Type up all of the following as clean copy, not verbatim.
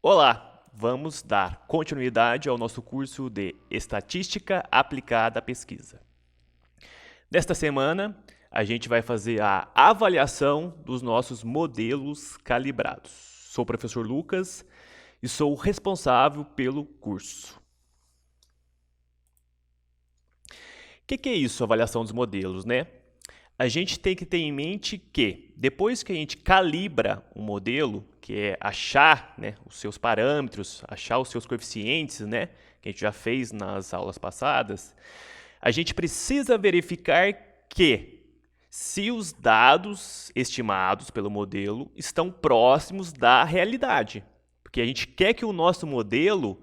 Olá, vamos dar continuidade ao nosso curso de Estatística Aplicada à Pesquisa. Nesta semana, a gente vai fazer a avaliação dos nossos modelos calibrados. Sou o professor Lucas e sou o responsável pelo curso. O que é isso, avaliação dos modelos, né? A gente tem que ter em mente que, depois que a gente calibra um modelo, que é achar, né, os seus parâmetros, achar os seus coeficientes, né, que a gente já fez nas aulas passadas, a gente precisa verificar que se os dados estimados pelo modelo estão próximos da realidade. Porque a gente quer que o nosso modelo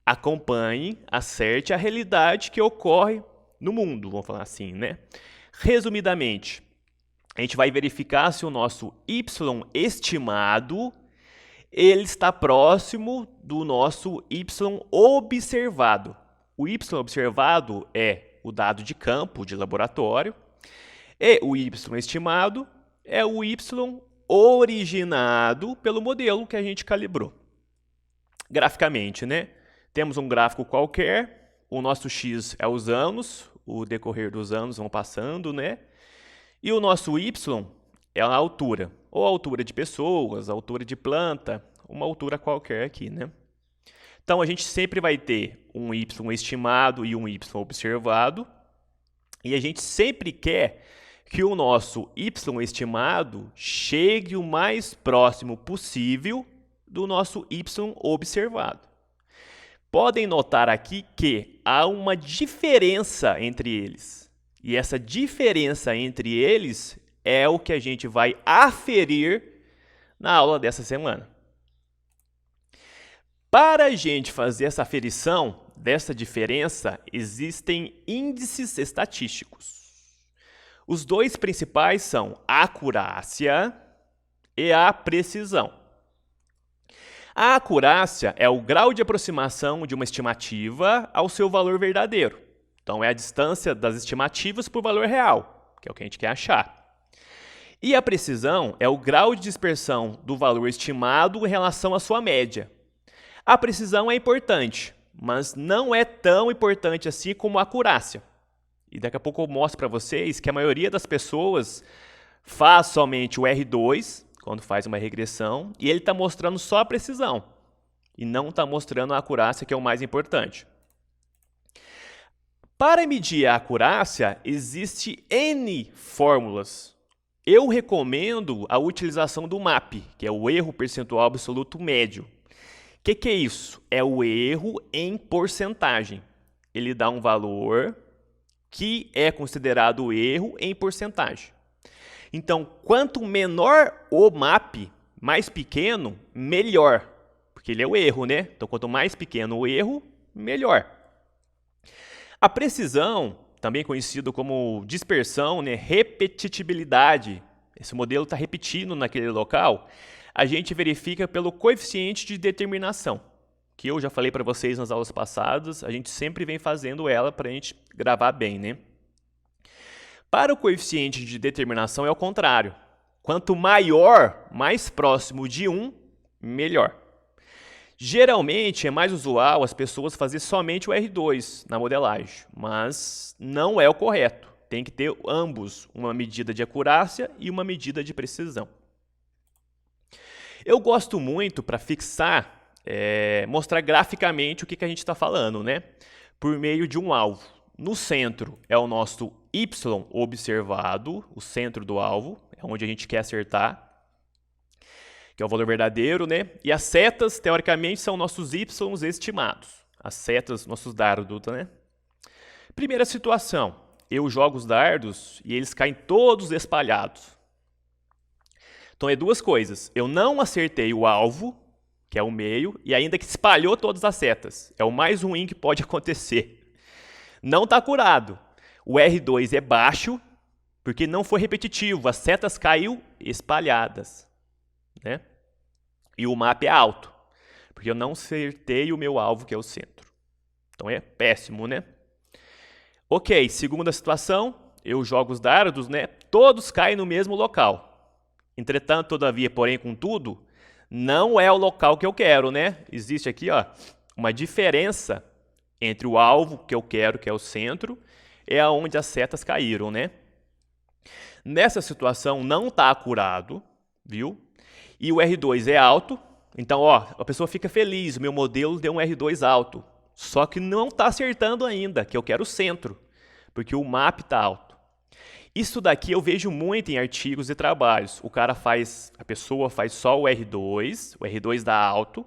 acompanhe, acerte a realidade que ocorre no mundo, vamos falar assim, né? Resumidamente, a gente vai verificar se o nosso y estimado ele está próximo do nosso y observado. O y observado é o dado de campo de laboratório e o y estimado é o y originado pelo modelo que a gente calibrou. Graficamente, né? Temos um gráfico qualquer, o nosso x é os anos, o decorrer dos anos vão passando, né? E o nosso y é a altura, ou a altura de pessoas, a altura de planta, uma altura qualquer aqui, né? Então, a gente sempre vai ter um y estimado e um y observado, e a gente sempre quer que o nosso y estimado chegue o mais próximo possível do nosso y observado. Podem notar aqui que há uma diferença entre eles. E essa diferença entre eles é o que a gente vai aferir na aula dessa semana. Para a gente fazer essa aferição dessa diferença, existem índices estatísticos. Os dois principais são a acurácia e a precisão. A acurácia é o grau de aproximação de uma estimativa ao seu valor verdadeiro. Então, é a distância das estimativas para o valor real, que é o que a gente quer achar. E a precisão é o grau de dispersão do valor estimado em relação à sua média. A precisão é importante, mas não é tão importante assim como a acurácia. E daqui a pouco eu mostro para vocês que a maioria das pessoas faz somente o R2, quando faz uma regressão, e ele está mostrando só a precisão, e não está mostrando a acurácia, que é o mais importante. Para medir a acurácia, existe N fórmulas. Eu recomendo a utilização do MAP, que é o erro percentual absoluto médio. O que é isso? É o erro em porcentagem. Ele dá um valor que é considerado erro em porcentagem. Então, quanto menor o MAP, mais pequeno, melhor. Porque ele é o erro, né? Então, quanto mais pequeno o erro, melhor. A precisão, também conhecido como dispersão, né? Repetitibilidade. Esse modelo está repetindo naquele local. A gente verifica pelo coeficiente de determinação, que eu já falei para vocês nas aulas passadas. A gente sempre vem fazendo ela para a gente gravar bem, né? Para o coeficiente de determinação é o contrário. Quanto maior, mais próximo de 1, melhor. Geralmente é mais usual as pessoas fazerem somente o R2 na modelagem, mas não é o correto. Tem que ter ambos, uma medida de acurácia e uma medida de precisão. Eu gosto muito, para fixar, mostrar graficamente o que a gente está falando, né? Por meio de um alvo. No centro é o nosso y observado, o centro do alvo, é onde a gente quer acertar, que é o valor verdadeiro, né? E as setas, teoricamente, são nossos y estimados. As setas, nossos dardos, né? Primeira situação, eu jogo os dardos e eles caem todos espalhados. Então, é duas coisas. Eu não acertei o alvo, que é o meio, e ainda que espalhou todas as setas. É o mais ruim que pode acontecer. Não está curado. O R2 é baixo, porque não foi repetitivo. As setas caíram espalhadas, né? E o MAP é alto, porque eu não acertei o meu alvo, que é o centro. Então, é péssimo, né? Ok, segunda situação, eu jogo os dardos, né? Todos caem no mesmo local. Entretanto, todavia, porém, contudo, não é o local que eu quero, né? Existe aqui, ó, uma diferença entre o alvo que eu quero, que é o centro, e aonde as setas caíram, né? Nessa situação não está acurado, viu? E o R2 é alto, então, ó, a pessoa fica feliz, o meu modelo deu um R2 alto. Só que não está acertando ainda, que eu quero o centro, porque o MAP está alto. Isso daqui eu vejo muito em artigos e trabalhos. A pessoa faz só o R2 dá alto,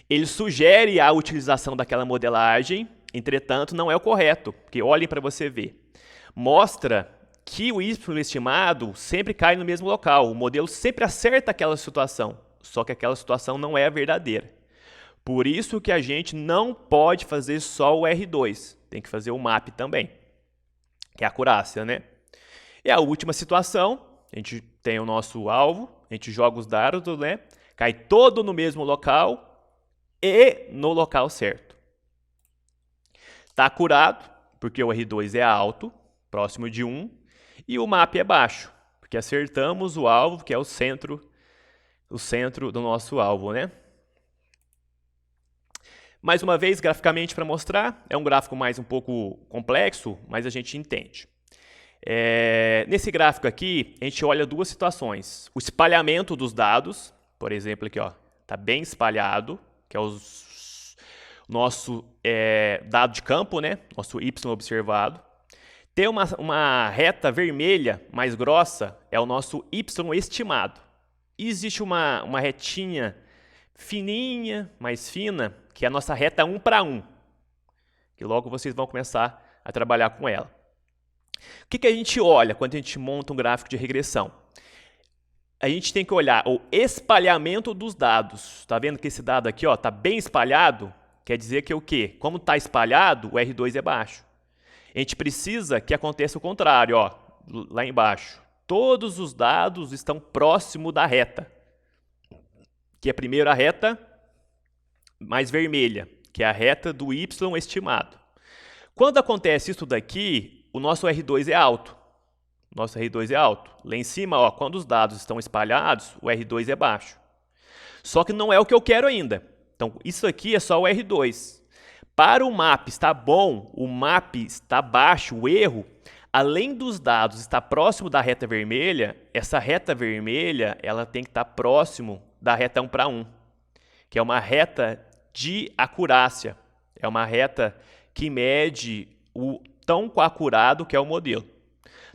ele sugere a utilização daquela modelagem, entretanto, não é o correto, porque olhem para você ver. Mostra que o Y estimado sempre cai no mesmo local, o modelo sempre acerta aquela situação, só que aquela situação não é a verdadeira. Por isso que a gente não pode fazer só o R2, tem que fazer o MAP também, que é a acurácia, né? E a última situação, a gente tem o nosso alvo, a gente joga os dardos, né? Cai todo no mesmo local e no local certo. Está acurado, porque o R2 é alto, próximo de 1, e o MAP é baixo, porque acertamos o alvo, que é o centro do nosso alvo, né? Mais uma vez, graficamente para mostrar, é um gráfico mais um pouco complexo, mas a gente entende. Nesse gráfico aqui, a gente olha duas situações. O espalhamento dos dados, por exemplo, aqui está bem espalhado, que é o nosso dado de campo, né? Nosso Y observado. Tem uma reta vermelha mais grossa, é o nosso Y estimado. E existe uma retinha fininha, mais fina, que é a nossa reta 1 para 1, que logo vocês vão começar a trabalhar com ela. O que a gente olha quando a gente monta um gráfico de regressão? A gente tem que olhar o espalhamento dos dados. Está vendo que esse dado aqui está bem espalhado? Quer dizer que o quê? Como está espalhado, o R2 é baixo. A gente precisa que aconteça o contrário, lá embaixo. Todos os dados estão próximo da reta, que é primeiro a reta mais vermelha, que é a reta do Y estimado. Quando acontece isso daqui, o nosso R2 é alto. Nosso R2 é alto. Lá em cima, quando os dados estão espalhados, o R2 é baixo. Só que não é o que eu quero ainda. Então, isso aqui é só o R2. Para o MAP estar bom, o MAP está baixo, o erro, além dos dados estar próximo da reta vermelha, essa reta vermelha ela tem que estar próximo da reta 1 para 1, que é uma reta de acurácia. É uma reta que mede o tão acurado que é o modelo.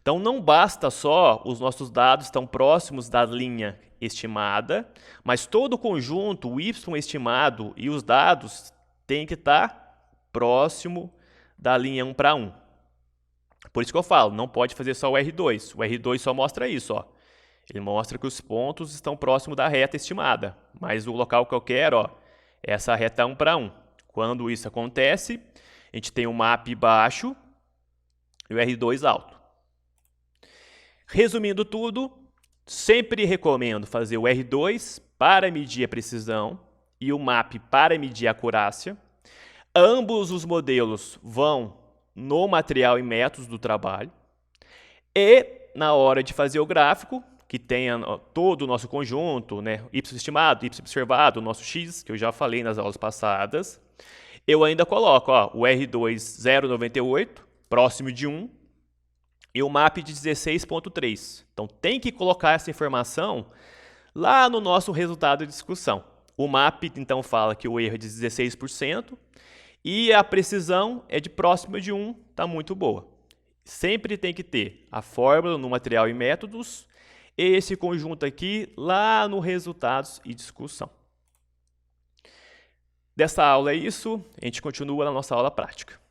Então, não basta só os nossos dados estão próximos da linha estimada, mas todo o conjunto, o Y estimado e os dados tem que estar próximo da linha 1 para 1. Por isso que eu falo, não pode fazer só o R2. O R2 só mostra isso. Ele mostra que os pontos estão próximos da reta estimada, mas o local que eu quero é essa reta 1 para 1. Quando isso acontece, a gente tem um MAP baixo e o R2 alto. Resumindo tudo, sempre recomendo fazer o R2 para medir a precisão e o MAP para medir a acurácia. Ambos os modelos vão no material e métodos do trabalho. E na hora de fazer o gráfico, que tenha todo o nosso conjunto, né, Y estimado, Y observado, o nosso X, que eu já falei nas aulas passadas, eu ainda coloco o R2 0,98, próximo de 1, e o MAP de 16,3. Então, tem que colocar essa informação lá no nosso resultado de discussão. O MAP, então, fala que o erro é de 16% e a precisão é de próximo de 1, está muito boa. Sempre tem que ter a fórmula no material e métodos e esse conjunto aqui lá no resultados e discussão. Dessa aula é isso, a gente continua na nossa aula prática.